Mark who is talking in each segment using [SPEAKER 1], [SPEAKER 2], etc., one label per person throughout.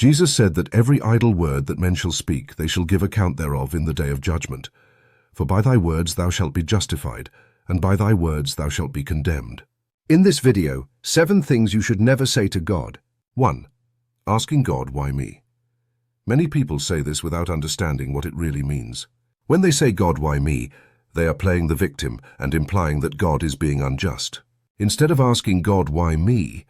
[SPEAKER 1] Jesus said that every idle word that men shall speak, they shall give account thereof in the day of judgment. For by thy words thou shalt be justified, and by thy words thou shalt be condemned.
[SPEAKER 2] In this video, 7 things you should never say to God.
[SPEAKER 1] 1. Asking God, why me? Many people say this without understanding what it really means. When they say, God, why me, they are playing the victim and implying that God is being unjust. Instead of asking God, why me,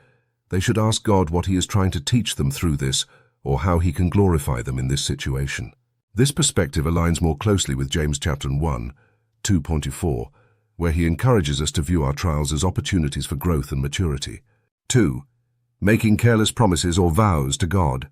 [SPEAKER 1] they should ask God what he is trying to teach them through this, or how he can glorify them in this situation. This perspective aligns more closely with James chapter 1, 2.4, where he encourages us to view our trials as opportunities for growth and maturity. 2. Making careless promises or vows to God.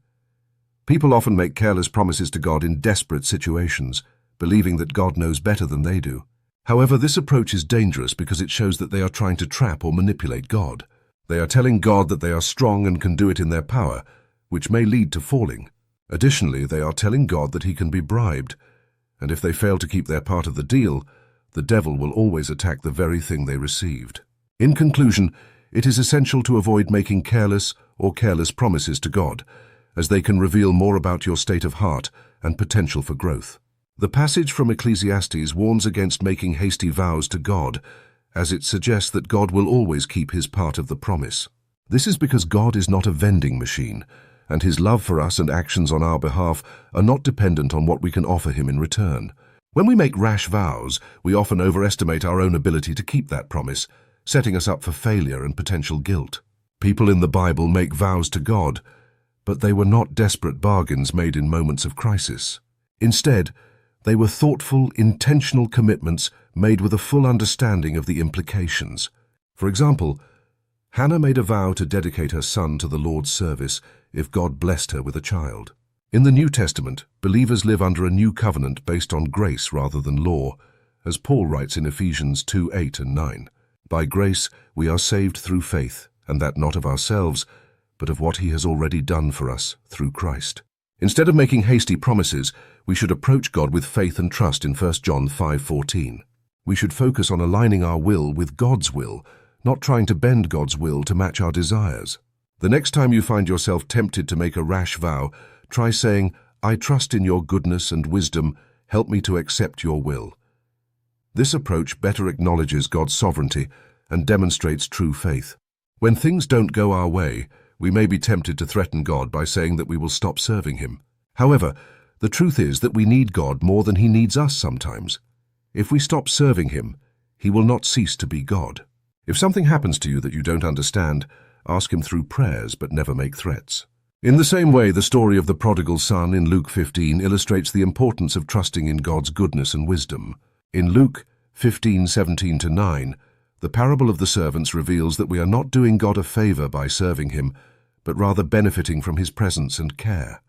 [SPEAKER 1] People often make careless promises to God in desperate situations, believing that God knows better than they do. However, this approach is dangerous because it shows that they are trying to trap or manipulate God. They are telling God that they are strong and can do it in their power, which may lead to falling. Additionally, they are telling God that he can be bribed, and if they fail to keep their part of the deal, the devil will always attack the very thing they received. In conclusion, it is essential to avoid making careless or careless promises to God, as they can reveal more about your state of heart and potential for growth. The passage from Ecclesiastes warns against making hasty vows to God, as it suggests that God will always keep his part of the promise. This is because God is not a vending machine, and his love for us and actions on our behalf are not dependent on what we can offer him in return. When we make rash vows, we often overestimate our own ability to keep that promise, setting us up for failure and potential guilt. People in the Bible make vows to God, but they were not desperate bargains made in moments of crisis. Instead, they were thoughtful, intentional commitments made with a full understanding of the implications. For example, Hannah made a vow to dedicate her son to the Lord's service if God blessed her with a child. In the New Testament, believers live under a new covenant based on grace rather than law, as Paul writes in Ephesians 2:8 and 9. By grace we are saved through faith, and that not of ourselves, but of what he has already done for us through Christ. Instead of making hasty promises, we should approach God with faith and trust in 1 John 5:14. We should focus on aligning our will with God's will, not trying to bend God's will to match our desires. The next time you find yourself tempted to make a rash vow, try saying, I trust in your goodness and wisdom, help me to accept your will. This approach better acknowledges God's sovereignty and demonstrates true faith. When things don't go our way, we may be tempted to threaten God by saying that we will stop serving him. However, the truth is that we need God more than he needs us sometimes. If we stop serving him, he will not cease to be God. If something happens to you that you don't understand, ask him through prayers but never make threats. In the same way, the story of the prodigal son in Luke 15 illustrates the importance of trusting in God's goodness and wisdom. In Luke 15:17-9, the parable of the servants reveals that we are not doing God a favor by serving him, but rather benefiting from his presence and care.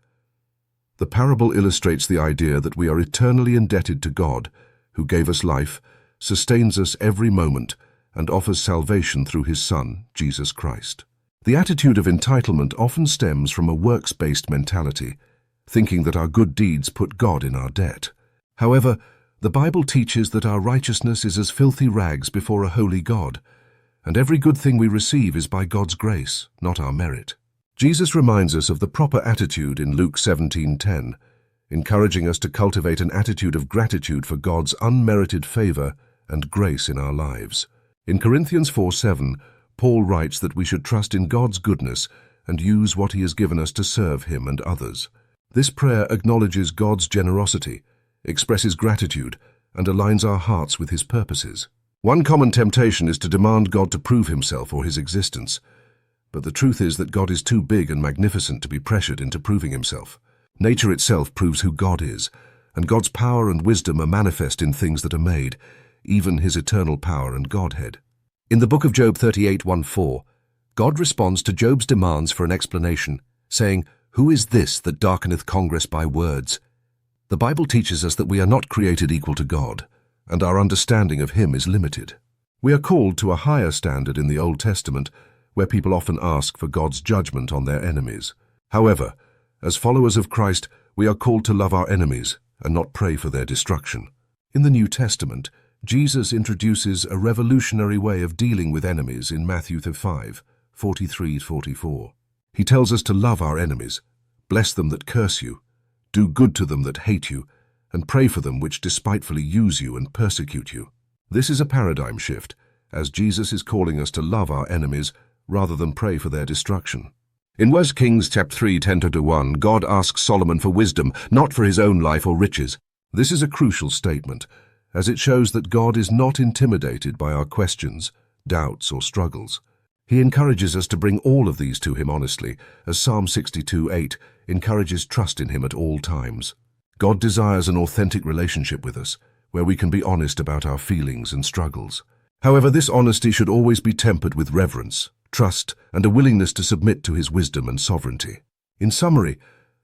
[SPEAKER 1] The parable illustrates the idea that we are eternally indebted to God, who gave us life, sustains us every moment, and offers salvation through his Son, Jesus Christ. The attitude of entitlement often stems from a works-based mentality, thinking that our good deeds put God in our debt. However, the Bible teaches that our righteousness is as filthy rags before a holy God, and every good thing we receive is by God's grace, not our merit. Jesus reminds us of the proper attitude in Luke 17:10, encouraging us to cultivate an attitude of gratitude for God's unmerited favor and grace in our lives. In Corinthians 4:7, Paul writes that we should trust in God's goodness and use what he has given us to serve him and others. This prayer acknowledges God's generosity, expresses gratitude, and aligns our hearts with his purposes. One common temptation is to demand God to prove himself or his existence, but the truth is that God is too big and magnificent to be pressured into proving himself. Nature itself proves who God is, and God's power and wisdom are manifest in things that are made, even his eternal power and Godhead. In the book of Job 38:1-4, God responds to Job's demands for an explanation, saying, "Who is this that darkeneth congress by words?" The Bible teaches us that we are not created equal to God, and our understanding of him is limited. We are called to a higher standard in the Old Testament, where people often ask for God's judgment on their enemies. However, as followers of Christ, we are called to love our enemies and not pray for their destruction. In the New Testament, Jesus introduces a revolutionary way of dealing with enemies in Matthew 5:43-44. He tells us to love our enemies, Bless them that curse you. Do good to them that hate you, and pray for them which despitefully use you and persecute you. This is a paradigm shift, as Jesus is calling us to love our enemies rather than pray for their destruction. In 1 Kings chapter 3, 10-1, God asks Solomon for wisdom, not for his own life or riches. This is a crucial statement, as it shows that God is not intimidated by our questions, doubts, or struggles. He encourages us to bring all of these to him honestly, as Psalm 62:8 encourages trust in him at all times. God desires an authentic relationship with us, where we can be honest about our feelings and struggles. However, this honesty should always be tempered with reverence, trust, and a willingness to submit to his wisdom and sovereignty. In summary,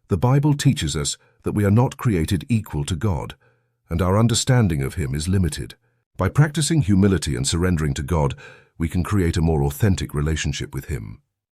[SPEAKER 1] the Bible teaches us that we are not created equal to God, and our understanding of him is limited. By practicing humility and surrendering to God, we can create a more authentic relationship with him.